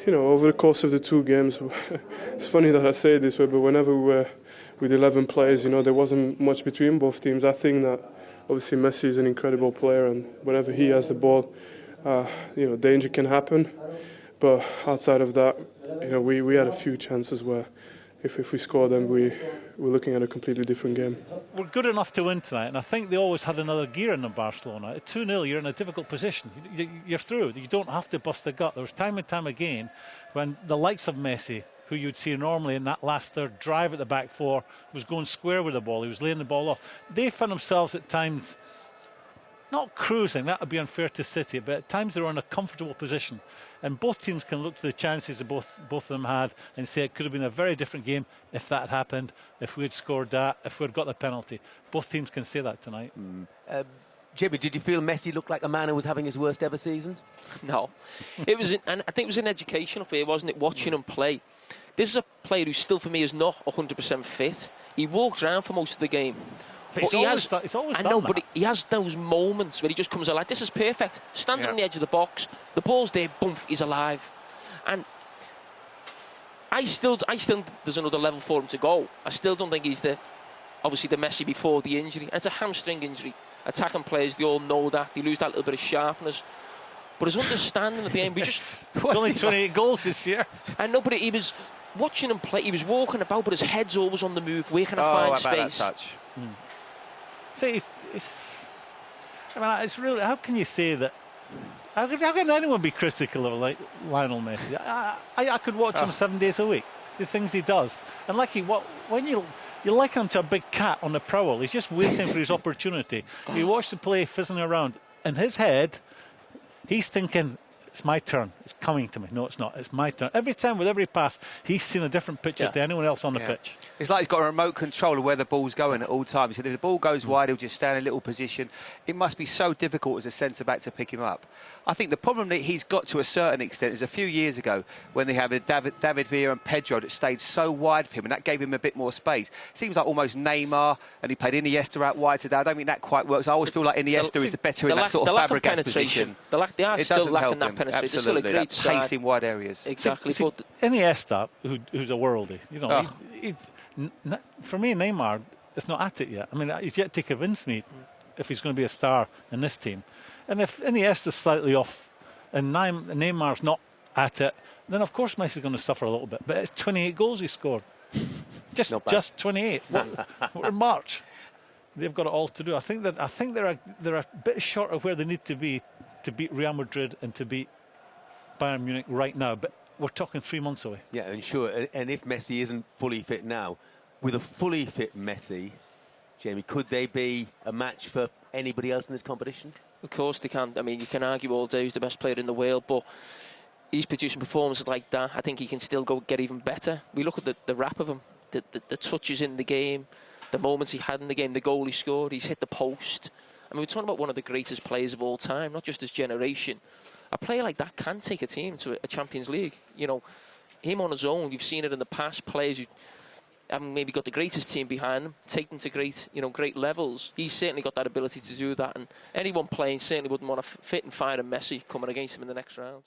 over the course of the two games, it's funny that I say it this way, but whenever we were with 11 players, there wasn't much between both teams. I think that obviously Messi is an incredible player, and whenever he has the ball, danger can happen. But outside of that, we had a few chances where if we score them, we're looking at a completely different game. We're good enough to win tonight, and I think they always had another gear in them, Barcelona. At 2-0, you're in a difficult position. You're through. You don't have to bust the gut. There was time and time again when the likes of Messi, who you'd see normally in that last third drive at the back four, was going square with the ball. He was laying the ball off. They found themselves at times not cruising, that would be unfair to City, but at times they were in a comfortable position. And both teams can look to the chances that both of them had and say it could have been a very different game if that had happened, if we had scored that, if we had got the penalty. Both teams can say that tonight. Jimmy, did you feel Messi looked like a man who was having his worst ever season? No. And I think it was an educational fear, wasn't it, watching him play. This is a player who still, for me, is not 100% fit. He walks around for most of the game. But he has those moments where he just comes alive. This is perfect. Standing on the edge of the box, the ball's there, boom, he's alive. And I still, there's another level for him to go. I still don't think he's obviously the Messi before the injury. And it's a hamstring injury. Attacking players, they all know that. They lose that little bit of sharpness. But his understanding at the end, it's only 28 goals this year. I know, but he was watching him play. He was walking about, but his head's always on the move. Where can I find space? That touch. See, it's really. How can you say that? How can anyone be critical of like Lionel Messi? I could watch him 7 days a week. The things he does, and when you liken him to a big cat on the prowl, he's just waiting for his opportunity. You watch the play fizzing around. In his head, he's thinking, it's my turn. It's coming to me. No, it's not. It's my turn. Every time with every pass, he's seen a different picture to anyone else on the pitch. It's like he's got a remote control of where the ball's going at all times. So if the ball goes wide, he'll just stay in a little position. It must be so difficult as a centre-back to pick him up. I think the problem that he's got to a certain extent is a few years ago when they had David Villa and Pedro that stayed so wide for him, and that gave him a bit more space. Seems like almost Neymar, and he played Iniesta out wide today. I don't think that quite works. I always feel like Iniesta is the better in that sort of Fabregas position. They are still lacking that penetration. It's still a great pace in wide areas. Exactly. Iniesta, who's a worldie, for me, Neymar is not at it yet. I mean, he's yet to convince me if he's going to be a star in this team. And if Iniesta's slightly off and Neymar's not at it, then of course Messi's going to suffer a little bit. But it's 28 goals he scored. Just 28. We're in March. They've got it all to do. I think they're a bit short of where they need to be to beat Real Madrid and to beat Bayern Munich right now. But we're talking 3 months away. Yeah, and sure. And if Messi isn't fully fit now, with a fully fit Messi, Jamie, could they be a match for anybody else in this competition? Of course they can. I mean, you can argue all day who's the best player in the world, but he's producing performances like that. I think he can still get even better. We look at the rap of him, the touches in the game, the moments he had in the game, the goal he scored, he's hit the post. I mean, we're talking about one of the greatest players of all time, not just his generation. A player like that can take a team to a Champions League. Him on his own, you've seen it in the past, players who haven't maybe got the greatest team behind them, take them to great levels. He's certainly got that ability to do that, and anyone playing certainly wouldn't want to fit and fire a Messi coming against him in the next round.